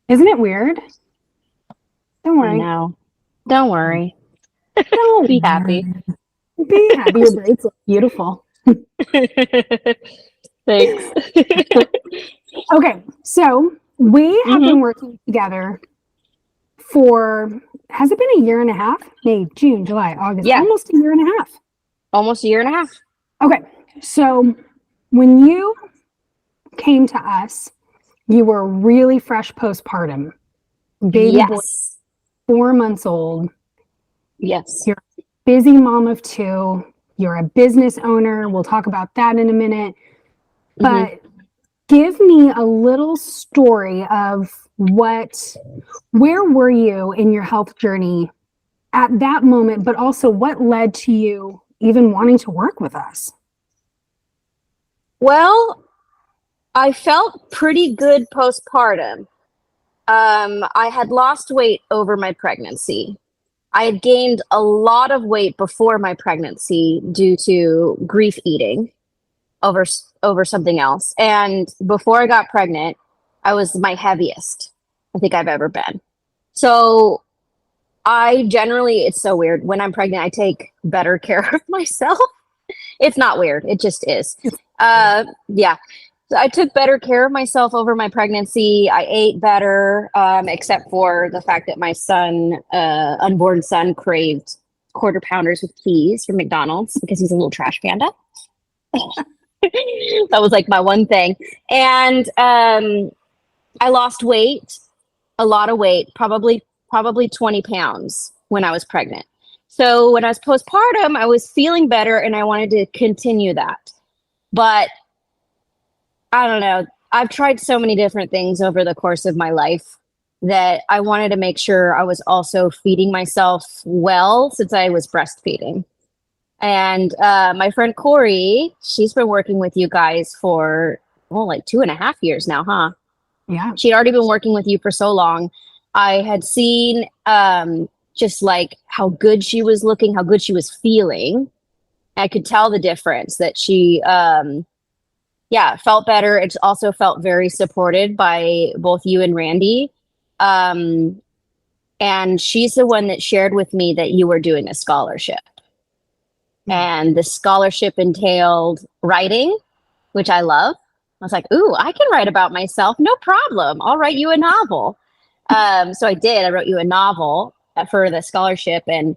Isn't it weird? Don't I worry. know. Don't worry. Don't Be happy. worry. Be happy. Your braids look beautiful. Thanks. Okay, so we have hmm been working together for, has it been a year and a half? May, June, July, August, Yeah, almost a year and a half. almost a year and a half. Okay, so when you came to us, you were really fresh postpartum, baby boy, Yes. 4 months old. Yes. You're a busy mom of two. You're a business owner. We'll talk about that in a minute. hmm But give me a little story of where were you in your health journey at that moment, but also what led to you even wanting to work with us? Well, I felt pretty good postpartum. I had lost weight over my pregnancy. I had gained a lot of weight before my pregnancy due to grief eating over over something else. And before I got pregnant, I was my heaviest I think I've ever been. So I generally, it's so weird. When I'm pregnant, I take better care of myself. It's not weird. It just is. Yeah. So I took better care of myself over my pregnancy. I ate better, except for the fact that my son, unborn son, craved quarter pounders with cheese from McDonald's because he's a little trash panda. That was like my one thing. And I lost weight, a lot of weight, probably 20 pounds when I was pregnant. So when I was postpartum, I was feeling better and I wanted to continue that. But I don't know. I've tried so many different things over the course of my life that I wanted to make sure I was also feeding myself well since I was breastfeeding. And my friend Corey, she's been working with you guys for, well, like 2.5 years now, huh? Yeah. She'd already been working with you for so long. I had seen just like how good she was looking, how good she was feeling. I could tell the difference that she, yeah, felt better. It also felt very supported by both you and Randy. Um, and she's the one that shared with me that you were doing a scholarship. And the scholarship entailed writing, which I love. I was like, ooh, I can write about myself. No problem. I'll write you a novel. So I did. I wrote you a novel for the scholarship, and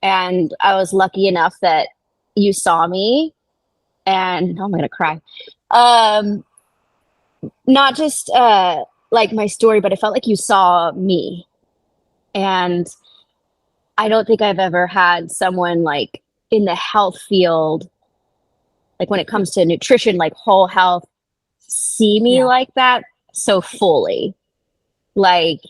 I was lucky enough that you saw me, and oh, I'm gonna cry. Um, Not just like my story, but I felt like you saw me, and I don't think I've ever had someone like in the health field, like when it comes to nutrition, like whole health, see me Yeah. like that so fully. Like,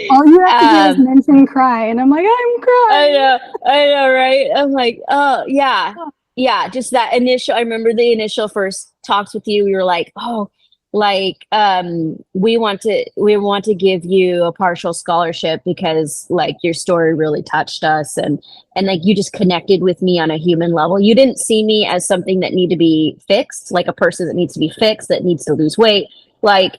All you have to do is um, mention cry, and I'm like, I'm I crying. know, I know, right? I'm like, oh yeah, yeah. Just that initial. I remember the initial first talks with you. You were like, oh, like we want to give you a partial scholarship because like your story really touched us, and like you just connected with me on a human level. You didn't see me as something that needed to be fixed, like a person that needs to be fixed, that needs to lose weight. Like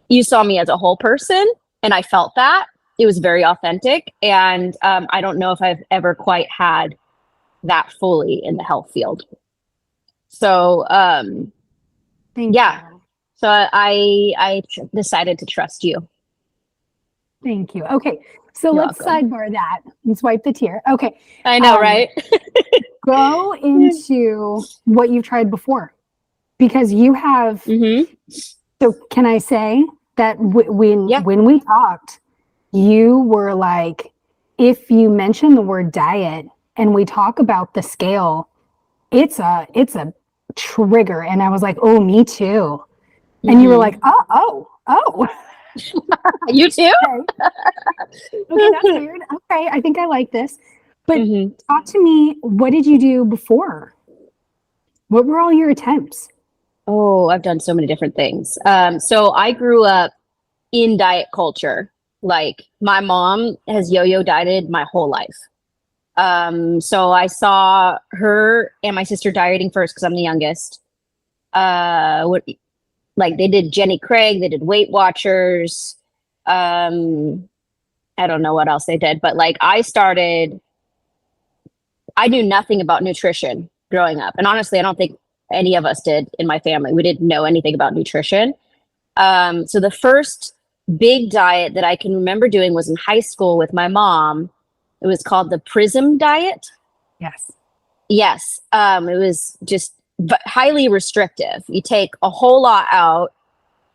you saw me as a whole person, and I felt that it was very authentic. And I don't know if I've ever quite had that fully in the health field. So Thank yeah, you. so decided to trust you. Thank you. Okay. So You're let's welcome. sidebar that and swipe the tear. Okay. I know, Um, right? Go into what you've tried before because you have. hmm So can I say that Yeah. when we talked, you were like, if you mention the word diet and we talk about the scale, it's a trigger. And I was like, oh, me too. And you were like, hmm oh. You too? Okay. Okay, that's weird. Okay, I think I like this. But hmm talk to me, what did you do before? What were all your attempts? Oh, I've done so many different things. So I grew up in diet culture. Like my mom has yo-yo dieted my whole life. So I saw her and my sister dieting first because I'm the youngest. like they did Jenny Craig, they did Weight Watchers. I don't know what else they did, but like I knew nothing about nutrition growing up. And honestly, I don't think any of us did in my family. We didn't know anything about nutrition. So the first big diet that I can remember doing was in high school with my mom. It was called the Prism diet. Yes. Yes. It was just highly restrictive. You take a whole lot out.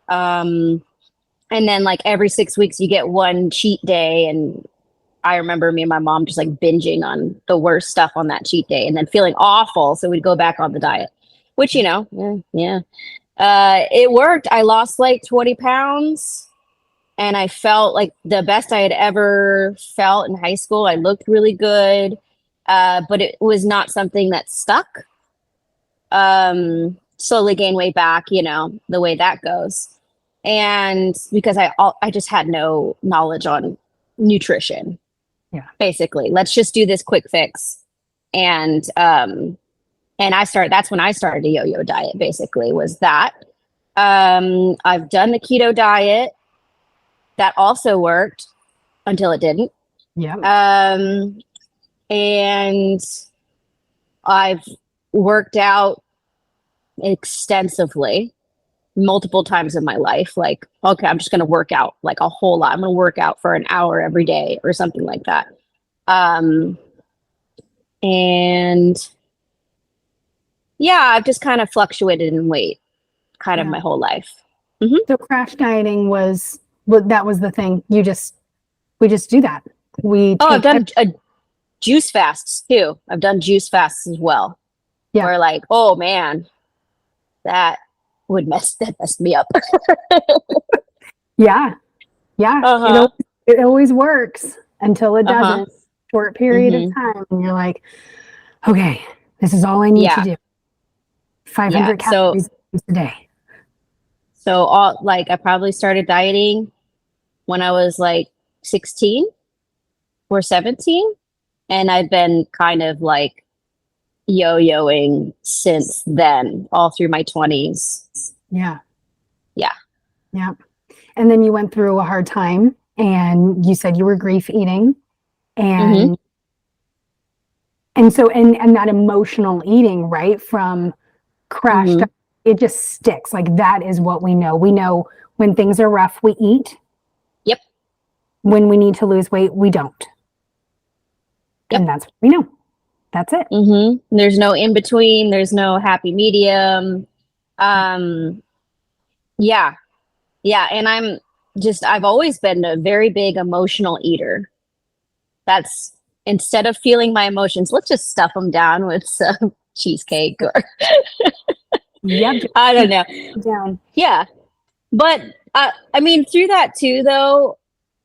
And then like every 6 weeks you get one cheat day. And I remember me and my mom just like binging on the worst stuff on that cheat day and then feeling awful. So we'd go back on the diet, which, you know, yeah. It worked. I lost like 20 pounds and I felt like the best I had ever felt in high school. I looked really good. But it was not something that stuck. Slowly gained weight back, you know, the way that goes. And because I just had no knowledge on nutrition. Yeah. Basically, let's just do this quick fix. And that's when I started a yo-yo diet, basically, was that. I've done the keto diet. That also worked until it didn't. Yeah. And I've worked out extensively multiple times in my life. Like, okay, I'm just going to work out like a whole lot. I'm going to work out for an hour every day or something like that. And yeah, I've just kind of fluctuated in weight kind of my whole life. Mm-hmm. So crash dieting was the thing. We just do that. I've done juice fasts too. I've done juice fasts as well. Yeah. Where like, oh man, that messed me up. Yeah. Uh-huh. It always works until it doesn't. Short period of time, and you're like, okay, this is all I need to do. 500 calories a day. So I probably started dieting when I was like 16 or 17. And I've been kind of like yo-yoing since then, all through my 20s. Yeah. And then you went through a hard time and you said you were grief eating. And so that emotional eating, right? From crash, it just sticks. Like that is what we know. We know when things are rough, we eat. Yep. When we need to lose weight, we don't. Yep. And that's what we know. That's it. There's no in between. There's no happy medium. Yeah. And I've always been a very big emotional eater. That's instead of feeling my emotions, let's just stuff them down with some cheesecake or I don't know. Down. Yeah. But I mean, through that too, though,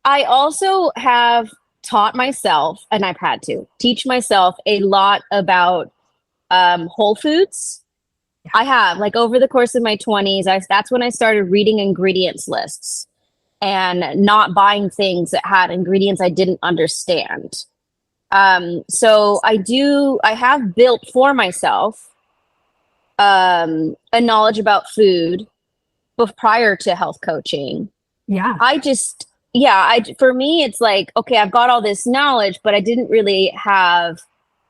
I also have taught myself, and I've had to teach myself a lot about whole foods. Yeah. I have, like, over the course of my 20s, that's when I started reading ingredients lists and not buying things that had ingredients I didn't understand. So I have built for myself a knowledge about food prior to health coaching. Yeah. For me, it's like, okay, I've got all this knowledge, but I didn't really have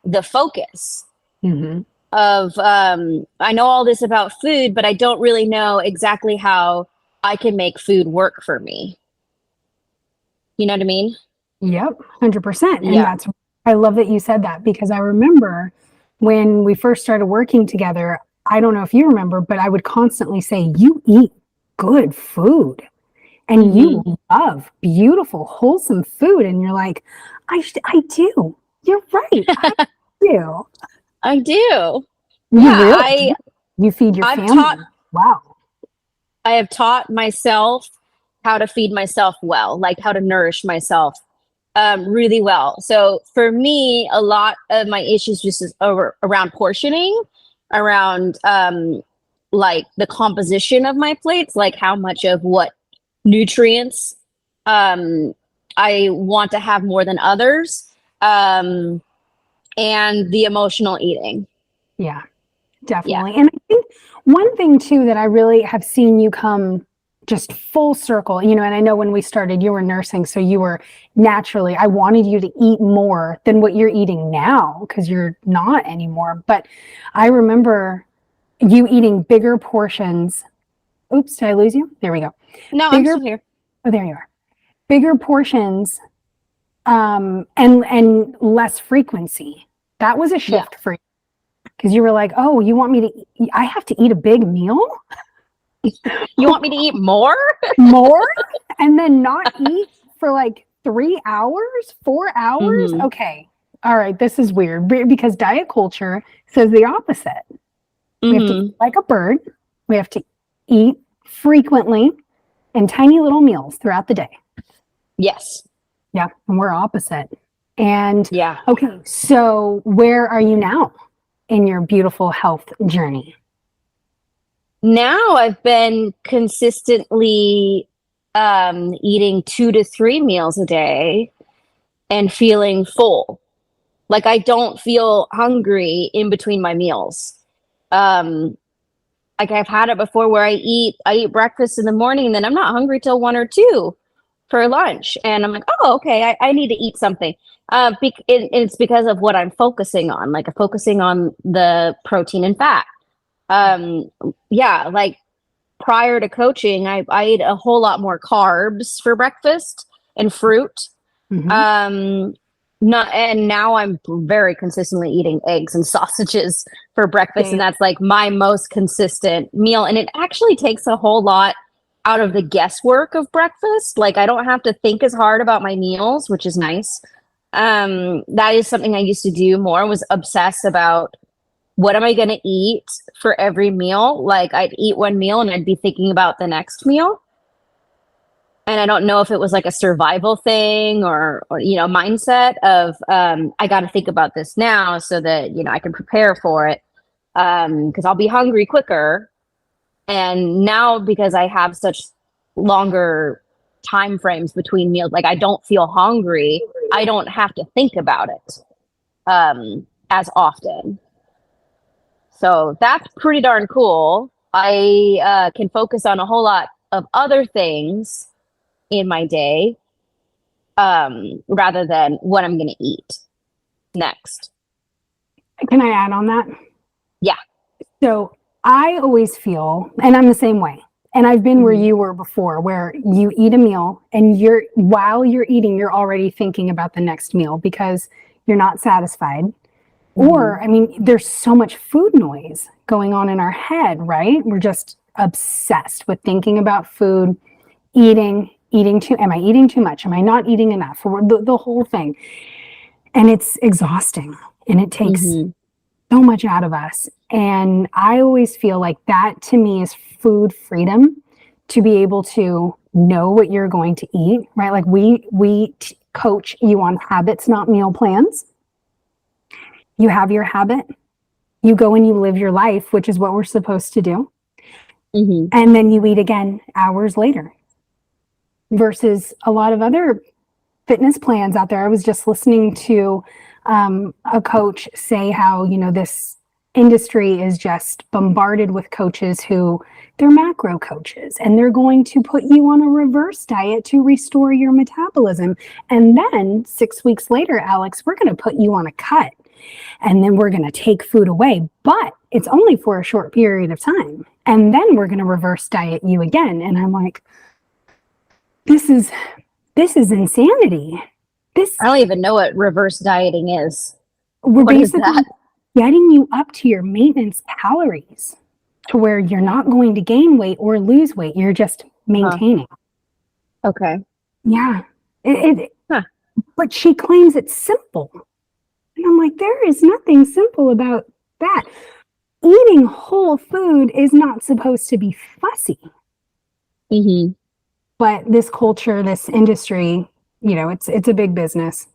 the focus of, I know all this about food, but I don't really know exactly how I can make food work for me. You know what I mean? Yep. 100%. And I love that you said that, because I remember when we first started working together, I don't know if you remember, but I would constantly say, you eat good food. And you love beautiful, wholesome food. And you're like, I do. You're right. I do. I do. You feed your family. Wow. I have taught myself how to feed myself well, like how to nourish myself really well. So for me, a lot of my issues just is around portioning, around like the composition of my plates, like how much of what nutrients I want to have more than others, and the emotional eating. Yeah. Definitely. And I think one thing too that I really have seen you come just full circle, you know, and I know when we started, you were nursing, so you were naturally, I wanted you to eat more than what you're eating now because you're not anymore. But I remember you eating bigger portions. Oops, did I lose you? There we go. No, I'm Bigger, still here. oh, there you are. Bigger portions, and less frequency. That was a shift for you because you were like, oh, you want me to, I have to eat a big meal? You want me to eat more? More? And then not eat for like 3 hours, 4 hours? Mhm. Okay. All right. This is weird because diet culture says the opposite. We have to eat like a bird. We have to eat frequently in tiny little meals throughout the day. Yes. Yeah. And we're opposite. And Yeah. okay. So where are you now in your beautiful health journey? Now I've been consistently eating 2 to 3 meals a day and feeling full. Like I don't feel hungry in between my meals. Um, like I've had it before where I eat breakfast in the morning and then I'm not hungry till 1 or 2 for lunch. And I'm like, oh, okay, I need to eat something. It's because of what I'm focusing on. Like I'm focusing on the protein and fat. Yeah, like prior to coaching, I ate a whole lot more carbs for breakfast and fruit. Mm-hmm. Not and now I'm very consistently eating eggs and sausages for breakfast, and Same. that's like my most consistent meal. And it actually takes a whole lot out of the guesswork of breakfast. Like I don't have to think as hard about my meals, which is nice. That is something I used to do more, was obsess about what am I going to eat for every meal. Like I'd eat one meal and I'd be thinking about the next meal. And I don't know if it was like a survival thing or you know, mindset of I got to think about this now so that, you know, I can prepare for it, because I'll be hungry quicker. And now because I have such longer time frames between meals, like I don't feel hungry, I don't have to think about it as often. So that's pretty darn cool. I can focus on a whole lot of other things in my day, rather than what I'm going to eat next. Can I add on that? Yeah. So I always feel, and I'm the same way, and I've been where you were before, where you eat a meal and while you're eating, you're already thinking about the next meal because you're not satisfied. Or, I mean, there's so much food noise going on in our head, right? We're just obsessed with thinking about food, am I eating too much? Am I not eating enough? Or the whole thing. And it's exhausting and it takes so much out of us. And I always feel like that to me is food freedom, to be able to know what you're going to eat, right? Like we coach you on habits, not meal plans. You have your habit, you go and you live your life, which is what we're supposed to do. And then you eat again hours later, versus a lot of other fitness plans out there. I was just listening to a coach say how, you know, this industry is just bombarded with coaches who they're macro coaches and they're going to put you on a reverse diet to restore your metabolism. And then 6 weeks later, Alyx, we're going to put you on a cut and then we're going to take food away, but it's only for a short period of time. And then we're going to reverse diet you again. And I'm like, this is insanity. I don't even know what reverse dieting is. We're What is basically that? getting you up to your maintenance calories to where you're not going to gain weight or lose weight. You're just maintaining. Okay. Yeah. But she claims it's simple. And I'm like, there is nothing simple about that. Eating whole food is not supposed to be fussy. But this culture, this industry, you know, it's a big business.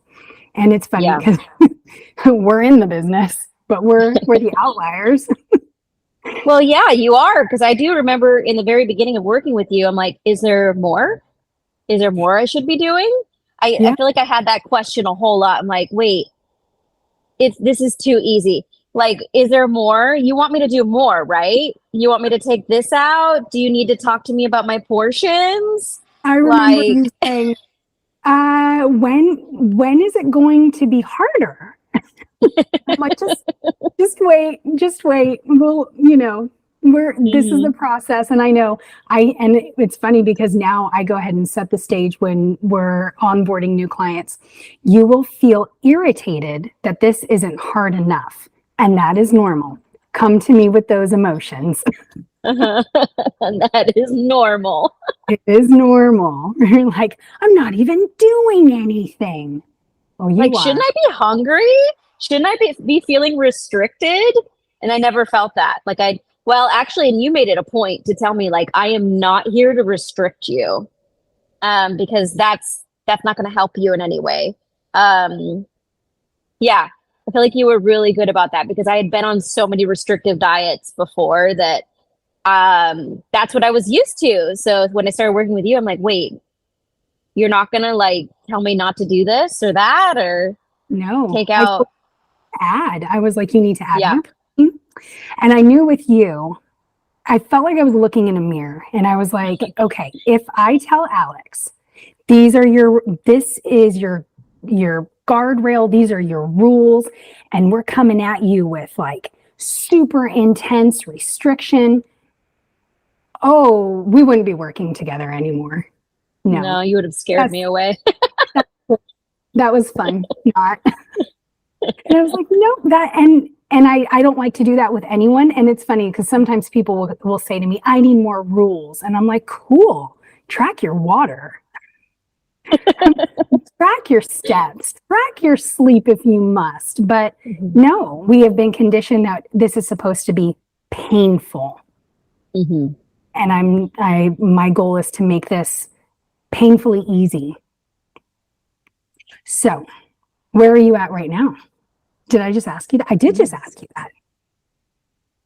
And it's funny because we're in the business, but we're the outliers. Well, yeah, you are, because I do remember in the very beginning of working with you, I'm like, is there more? Is there more I should be doing? I feel like I had that question a whole lot. I'm like, wait, this is too easy. Like, is there more? You want me to do more, right? You want me to take this out? Do you need to talk to me about my portions? I remember Like, you saying, when is it going to be harder? I'm like, just wait, just wait. We'll, this is the mhm. process. And I know and it's funny because now I go ahead and set the stage when we're onboarding new clients. You will feel irritated that this isn't hard enough. And that is normal. Come to me with those emotions. That is normal. It is normal. You're like, I'm not even doing anything. Oh, Like, you shouldn't are. I be hungry? Shouldn't I be feeling restricted? And I never felt that. Well, actually, and you made it a point to tell me, like, I am not here to restrict you, because that's not going to help you in any way. Um, yeah, I feel like you were really good about that because I had been on so many restrictive diets before that that's what I was used to. So when I started working with you, I'm like, wait, you're not gonna like tell me not to do this or that or No, take out. I was like, you need to add Yeah. more protein. And I knew with you, I felt like I was looking in a mirror and I was like, okay, if I tell Alyx, this is your guardrail, these are your rules, and we're coming at you with like super intense restriction, oh, we wouldn't be working together anymore. No. No, you would have scared That's me away. that was fun. Not. And I was like, no, I don't like to do that with anyone. And it's funny because sometimes people will say to me, I need more rules. And I'm like, cool, track your water, track your steps, track your sleep if you must. But Mm-hmm. no, we have been conditioned that this is supposed to be painful. Mm-hmm. And my goal is to make this painfully easy. So where are you at right now? Did I just ask you that? I did just ask you that.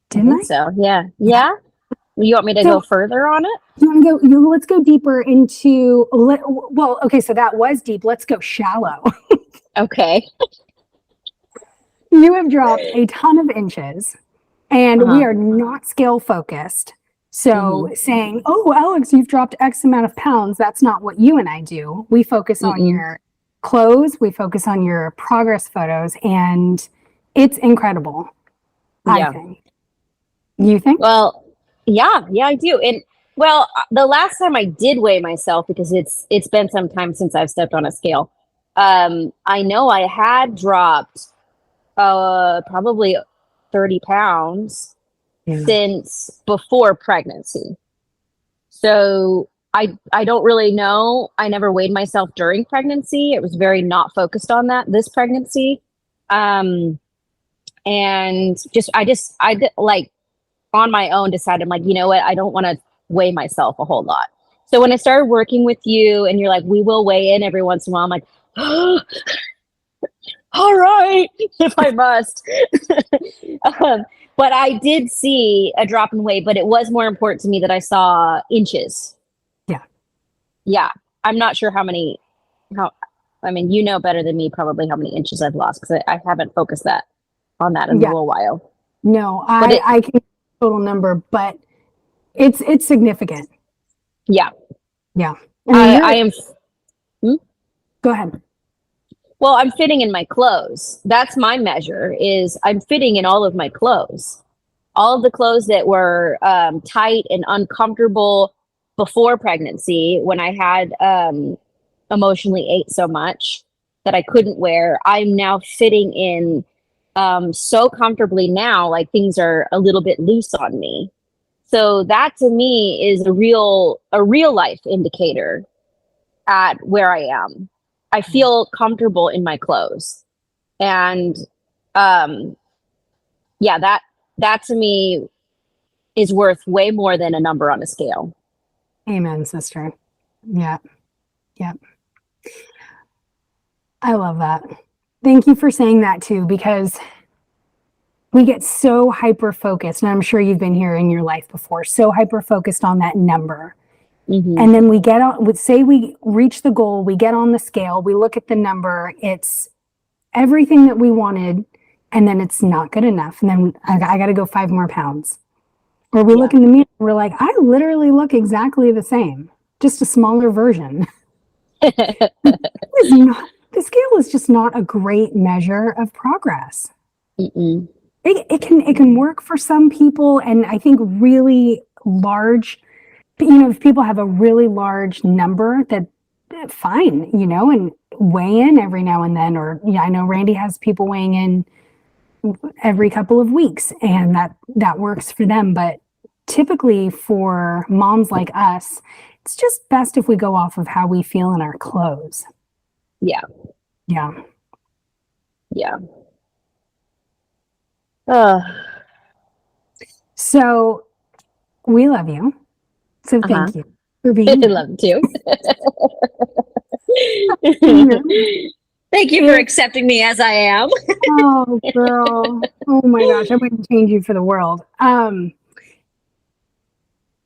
Didn't I? So yeah. Yeah. You want me to go further on it? You want to go? Let's go deeper into. Well, okay, so that was deep. Let's go shallow. Okay. You have dropped a ton of inches, and we Uh-huh. are not scale focused. So Mm-hmm. saying, "Oh, Alyx, you've dropped X amount of pounds," that's not what you and I do. We focus on Mm-mm. your clothes. We focus on your progress photos, and it's incredible. I Yeah. think. You think? Well, yeah, I do. And well, the last time I did weigh myself, because it's been some time since I've stepped on a scale. I know I had dropped probably 30 pounds Yeah. since before pregnancy. So I don't really know. I never weighed myself during pregnancy. It was very not focused on that this pregnancy. And I did like on my own decided I'm like, you know what, I don't want to weigh myself a whole lot. So when I started working with you and you're like, we will weigh in every once in a while, I'm like, oh, all right, if I must. But I did see a drop in weight, but it was more important to me that I saw inches. Yeah. Yeah. I'm not sure I mean, you know better than me probably how many inches I've lost because I haven't focused on that in a Yeah. little while. No, But I can total number, but it's significant. yeah, Yeah. I mean, I am. Hmm? go ahead. Well, I'm fitting in my clothes. That's my measure is I'm fitting in all of my clothes. All of the clothes that were tight and uncomfortable before pregnancy when I had emotionally ate so much that I couldn't wear, I'm now fitting in so comfortably now, like things are a little bit loose on me. So that to me is a real life indicator at where I am. I feel comfortable in my clothes. And um yeah, that to me is worth way more than a number on a scale. Amen, sister. Yeah. Yeah. I love that. Thank you for saying that too, because we get so hyper focused, and I'm sure you've been here in your life before, so hyper focused on that number. Mm-hmm. And then we get on, say we reach the goal, we get on the scale, we look at the number, it's everything that we wanted, and then it's not good enough. And then I got to go 5 more pounds. Or we Yeah. look in the mirror and we're like, I literally look exactly the same, just a smaller version. The scale is just not a great measure of progress. Mm-mm. It can work for some people, and I think really large, if people have a really large number, that fine, and weigh in every now and then. Or I know Randy has people weighing in every couple of weeks, and that works for them. But typically for moms like us, it's just best if we go off of how we feel in our clothes. Yeah. Yeah. Yeah. Uh, So we love you. So uh-huh. thank you for I being here. love to. Thank you for If, accepting me as I am. oh, girl. Oh my gosh. I wouldn't change you for the world.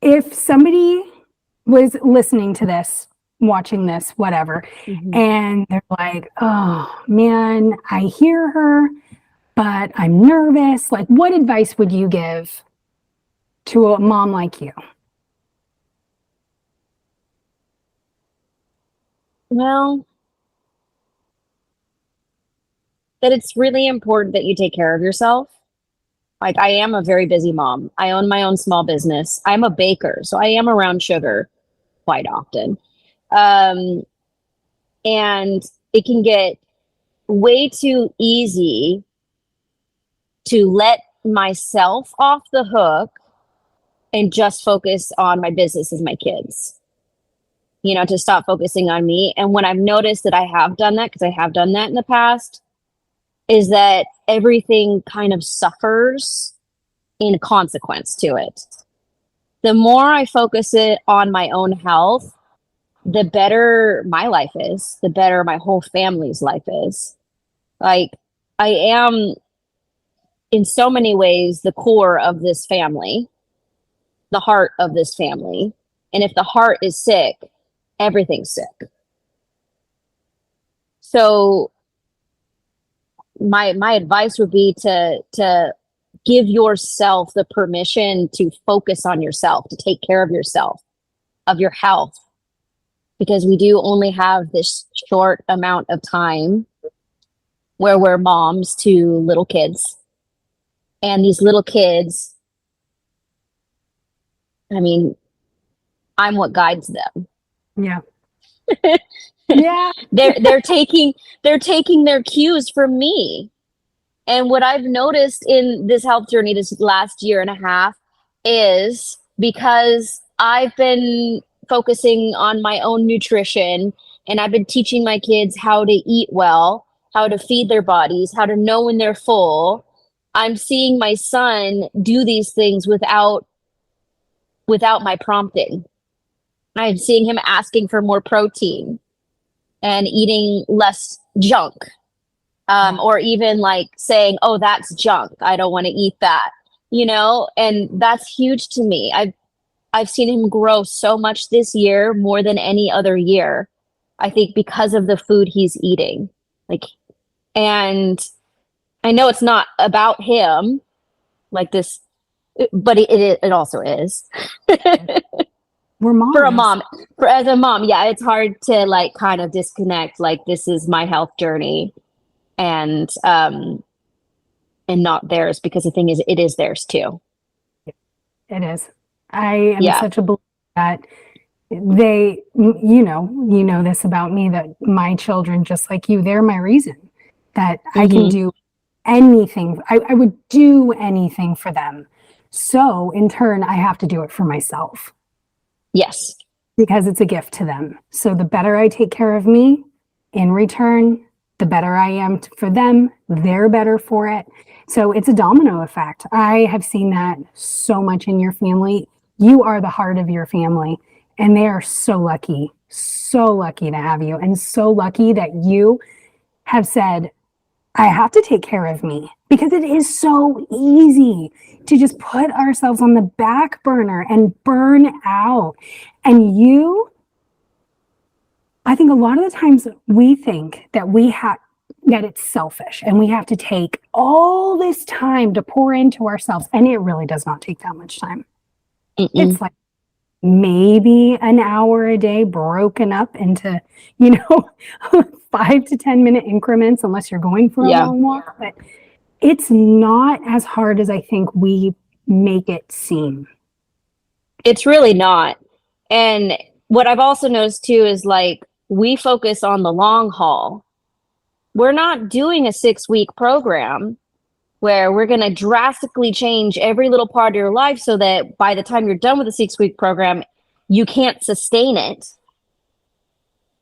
If somebody was listening to this, watching this, whatever, Mm-hmm. and they're like, oh man, I hear her, but I'm nervous. Like, what advice would you give to a mom like you? Well, that it's really important that you take care of yourself. Like, I am a very busy mom. I own my own small business. I'm a baker, so I am around sugar quite often. Um, and it can get way too easy to let myself off the hook and just focus on my business and my kids, to stop focusing on me. And when I've noticed that I have done that, because I have done that in the past, is that everything kind of suffers in consequence to it. The more I focus it on my own health, the better my life is, the better my whole family's life is. Like, I am in so many ways the core of this family, the heart of this family. And if the heart is sick, everything's sick. So my advice would be to give yourself the permission to focus on yourself, to take care of yourself, of your health, because we do only have this short amount of time where we're moms to little kids. And these little kids, I mean, I'm what guides them. Yeah. Yeah. They're taking their cues from me. And what I've noticed in this health journey this last year and a half is, because I've been focusing on my own nutrition, and I've been teaching my kids how to eat well, how to feed their bodies, how to know when they're full. I'm seeing my son do these things without my prompting. I'm seeing him asking for more protein and eating less junk. Or even like saying, oh, that's junk, I don't want to eat that, and that's huge to me. I've seen him grow so much this year, more than any other year, I think, because of the food he's eating. Like, and I know it's not about him, like this, but it also is. We're moms. For a mom, as a mom, yeah, it's hard to like kind of disconnect, like, this is my health journey, and not theirs, because the thing is, it is theirs too. It is. I am Yeah. such a believer that you know this about me, that my children, just like you, they're my reason that I can do anything. I would do anything for them. So in turn, I have to do it for myself. Yes. Because it's a gift to them. So the better I take care of me, in return, the better I am for them. They're better for it. So it's a domino effect. I have seen that so much in your family. You are the heart of your family, and they are so lucky to have you, and so lucky that you have said, I have to take care of me, because it is so easy to just put ourselves on the back burner and burn out. And I think a lot of the times we think that we have, that it's selfish and we have to take all this time to pour into ourselves. And it really does not take that much time. Mm-mm. It's like maybe an hour a day broken up into, 5 to 10 minute increments, unless you're going for a long walk. But it's not as hard as I think we make it seem. It's really not. And what I've also noticed too is like we focus on the long haul. We're not doing a 6-week program where we're going to drastically change every little part of your life so that by the time you're done with the 6-week program, you can't sustain it.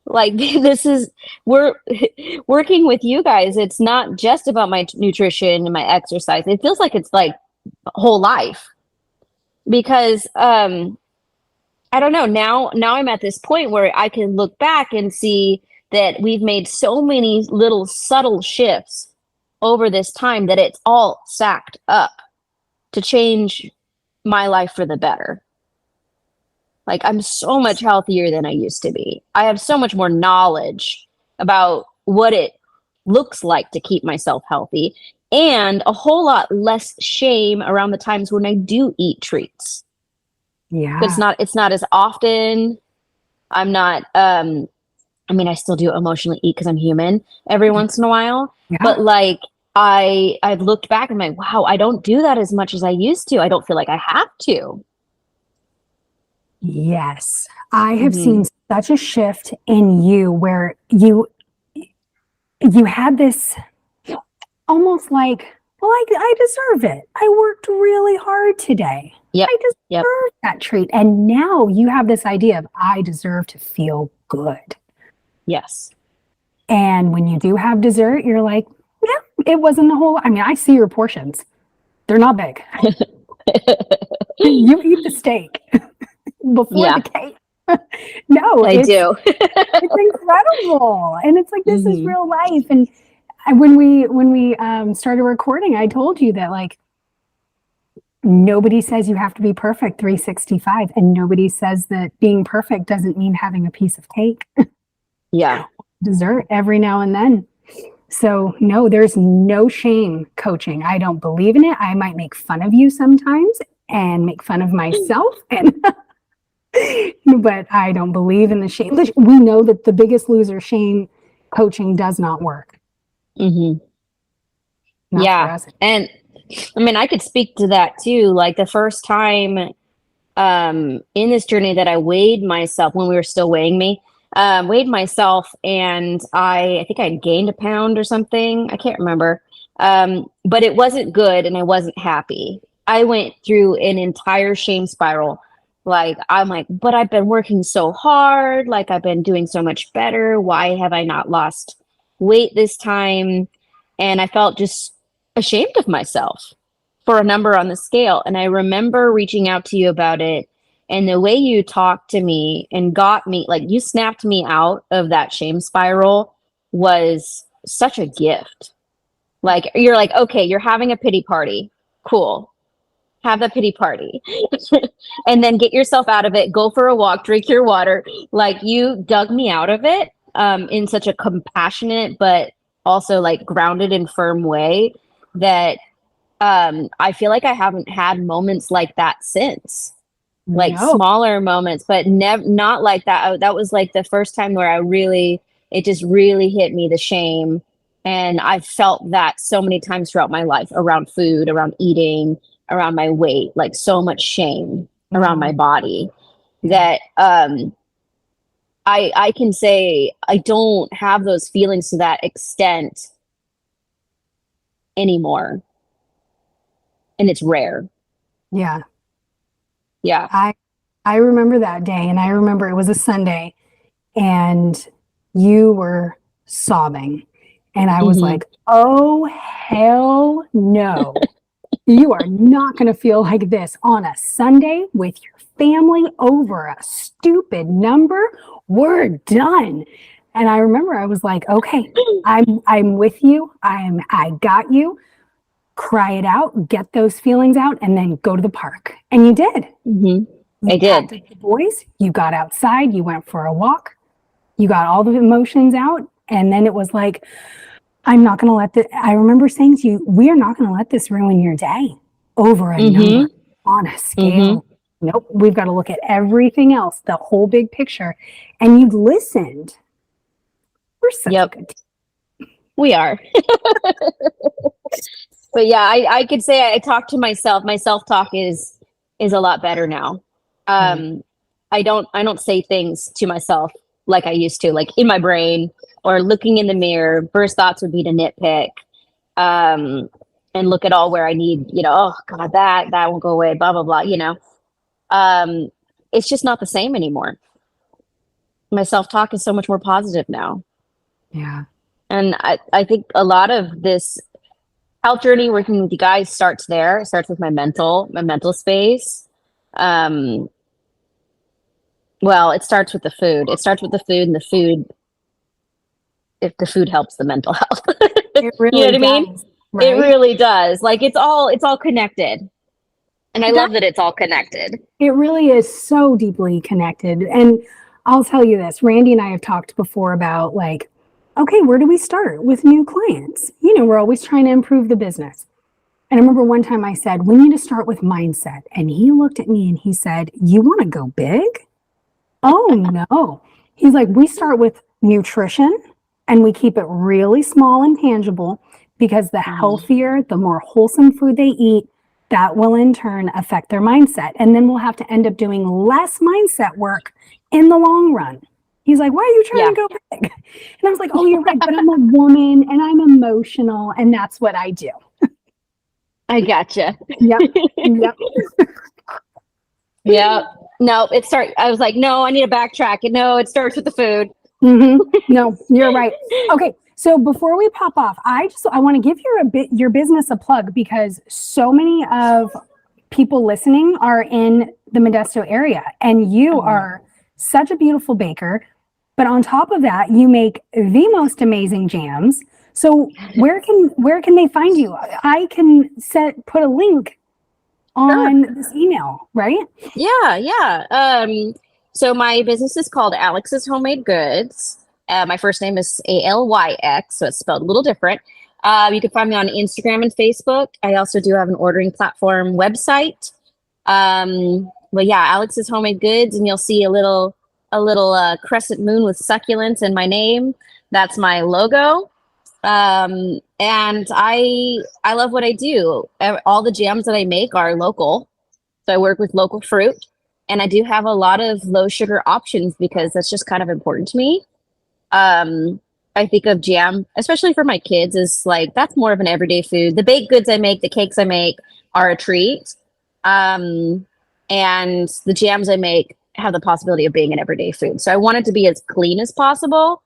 Like we're working with you guys. It's not just about my nutrition and my exercise. It feels like it's like whole life because, I don't know. Now I'm at this point where I can look back and see that we've made so many little subtle shifts over this time that it's all stacked up to change my life for the better. Like I'm so much healthier than I used to be. I have so much more knowledge about what it looks like to keep myself healthy and a whole lot less shame around the times when I do eat treats. Yeah. It's not as often. I'm not, I still do emotionally eat because I'm human every once in a while, but like I've looked back and I'm like, wow, I don't do that as much as I used to. I don't feel like I have to. Yes. I have seen such a shift in you where you had this almost like, well, I deserve it. I worked really hard today. Yep. I deserve that treat. And now you have this idea of I deserve to feel good. Yes. And when you do have dessert, you're like, yeah, it wasn't a whole, I see your portions. They're not big. You eat the steak before the cake. No, I do. It's incredible. And it's like, this is real life. And when we started recording, I told you that like, nobody says you have to be perfect 365. And nobody says that being perfect doesn't mean having a piece of cake. Yeah. Dessert every now and then. So no, there's no shame coaching. I don't believe in it. I might make fun of you sometimes and make fun of myself, but I don't believe in the shame. We know that the Biggest Loser shame coaching does not work. Mm-hmm. Yeah. And I could speak to that too. Like the first time in this journey that I weighed myself when we were still weighing me, weighed myself and I think I gained a pound or something. I can't remember. But it wasn't good and I wasn't happy. I went through an entire shame spiral. Like, I'm like, but I've been working so hard. Like I've been doing so much better. Why have I not lost weight this time? And I felt just ashamed of myself for a number on the scale. And I remember reaching out to you about it. And the way you talked to me and got me, like you snapped me out of that shame spiral was such a gift. Like, you're like, okay, you're having a pity party. Cool. Have the pity party. And then get yourself out of it. Go for a walk, drink your water. Like you dug me out of it in such a compassionate, but also like grounded and firm way that I feel like I haven't had moments like that since. Like smaller moments, but not like that. That was like the first time where it just really hit me, the shame. And I felt that so many times throughout my life around food, around eating, around my weight, like so much shame around my body that I can say I don't have those feelings to that extent anymore. And it's rare. Yeah. Yeah. I remember that day, and I remember it was a Sunday and you were sobbing and I was like, oh, hell no. You are not going to feel like this on a Sunday with your family over a stupid number. We're done. And I remember I was like, okay, I'm with you. I got you. Cry it out, get those feelings out, and then go to the park. And you did. I did. The boys, you got outside, you went for a walk, you got all the emotions out, and then it was like, I'm not going to let this, I remember saying to you, we are not going to let this ruin your day over a number on a scale. Nope. We've got to look at everything else, the whole big picture. And you listened. We're such a good team. We are. But yeah, I could say I talk to myself. My self-talk is a lot better now. I don't say things to myself like I used to, like in my brain or looking in the mirror. First thoughts would be to nitpick, and look at all where I need, oh God, that won't go away, blah, blah, blah, it's just not the same anymore. My self-talk is so much more positive now. Yeah. And I think a lot of this health journey working with you guys starts there. It starts with my mental space. Well, it starts with the food. It starts with the food, and the food, if the food helps the mental health. It really you know what I mean? Right? It really does. Like it's all connected. And I love that it's all connected. It really is so deeply connected. And I'll tell you this, Randy and I have talked before about like, okay, where do we start with new clients? We're always trying to improve the business. And I remember one time I said, we need to start with mindset. And he looked at me and he said, you want to go big? Oh, no. He's like, we start with nutrition and we keep it really small and tangible, because the healthier, the more wholesome food they eat, that will in turn affect their mindset. And then we'll have to end up doing less mindset work in the long run. He's like, why are you trying to go big? And I was like, oh, you're right, but I'm a woman and I'm emotional and that's what I do. I gotcha. Yep. Yep. No, I was like, no, I need to backtrack. And no, it starts with the food. No, you're right. Okay. So before we pop off, I want to give your business a plug, because so many of people listening are in the Modesto area, and you are such a beautiful baker. But on top of that, you make the most amazing jams. So where can they find you? I can put a link on this email, right? Yeah. So my business is called Alyx's Homemade Goods. My first name is Alyx, so it's spelled a little different. You can find me on Instagram and Facebook. I also do have an ordering platform website. But yeah, Alyx's Homemade Goods, and you'll see a little crescent moon with succulents in my name. That's my logo. And I love what I do. All the jams that I make are local. So I work with local fruit, and I do have a lot of low sugar options because that's just kind of important to me. I think of jam, especially for my kids, is like, that's more of an everyday food. The baked goods I make, the cakes I make are a treat. And the jams I make have the possibility of being an everyday food. So I want it to be as clean as possible.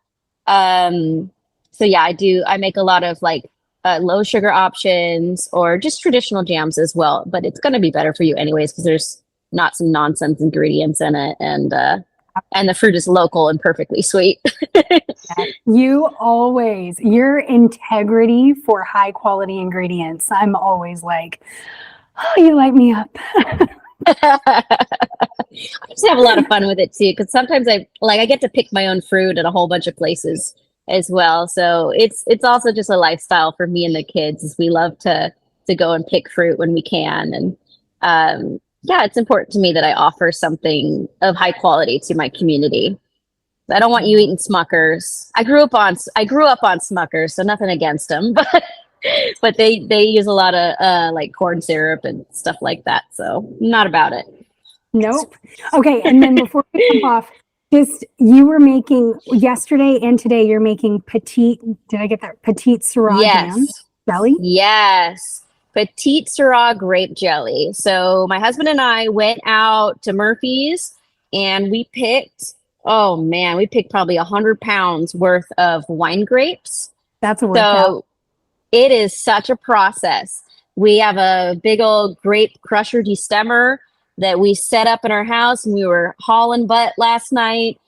So yeah, I make a lot of like low sugar options or just traditional jams as well, but it's going to be better for you anyways, because there's not some nonsense ingredients in it. And the fruit is local and perfectly sweet. Your integrity for high quality ingredients. I'm always like, oh, you light me up. I just have a lot of fun with it too, because sometimes I get to pick my own fruit at a whole bunch of places as well. So it's also just a lifestyle for me and the kids, is we love to go and pick fruit when we can. And yeah, it's important to me that I offer something of high quality to my community. I don't want you eating Smuckers. I grew up on Smuckers, so nothing against them, but they use a lot of like corn syrup and stuff like that. So not about it. Nope. Okay. And then before we jump off, you were making yesterday and today, you're making petite Syrah jam jelly? Yes. Petite Syrah grape jelly. So my husband and I went out to Murphy's and we picked probably 100 pounds worth of wine grapes. That's a workout. So it is such a process. We have a big old grape crusher destemmer that we set up in our house, and we were hauling butt last night,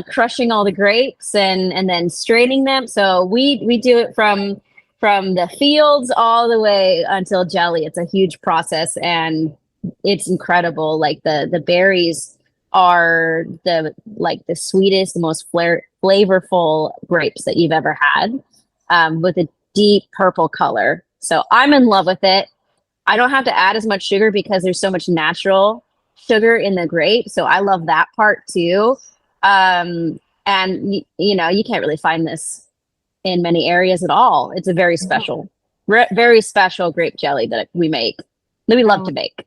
crushing all the grapes and then straining them. So we do it from the fields all the way until jelly. It's a huge process and it's incredible. Like the berries are the sweetest, the most flavorful grapes that you've ever had. with a deep purple color. So I'm in love with it. I don't have to add as much sugar because there's so much natural sugar in the grape. So I love that part too. And you know, you can't really find this in many areas at all. It's a very special, very special grape jelly that we make, that we love to make.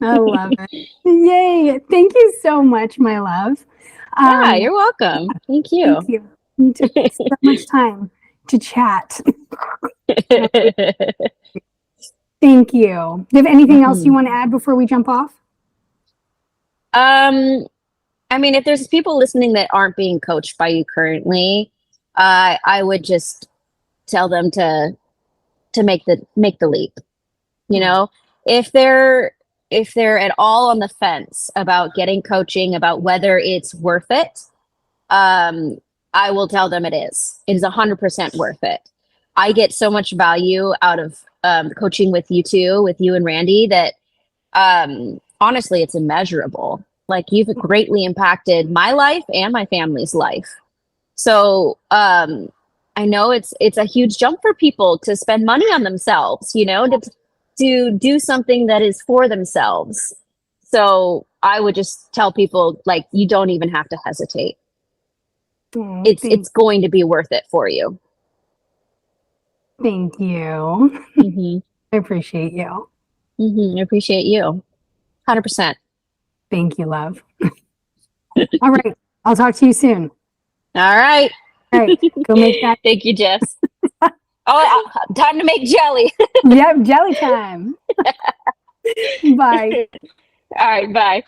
I love it. Yay. Thank you so much, my love. Yeah, you're welcome. Thank you. Thank you. You took so much time to chat. Thank you. Do you have anything else you want to add before we jump off? I mean, if there's people listening that aren't being coached by you currently, I would just tell them to make the leap. You know, if they're at all on the fence about getting coaching, about whether it's worth it, I will tell them it is. It is 100% worth it. I get so much value out of coaching with you two, with you and Randy, that honestly, it's immeasurable. Like, you've greatly impacted my life and my family's life. So I know it's a huge jump for people to spend money on themselves, you know, to do something that is for themselves. So I would just tell people, like, you don't even have to hesitate. It's going to be worth it for you. Thank you. Mm-hmm. I appreciate you. Mm-hmm. I appreciate you. 100%. Thank you, love. All right. I'll talk to you soon. All right. All right. Go make that. Thank you, Jess. Oh, time to make jelly. Yep. Jelly time. Bye. All right. Bye.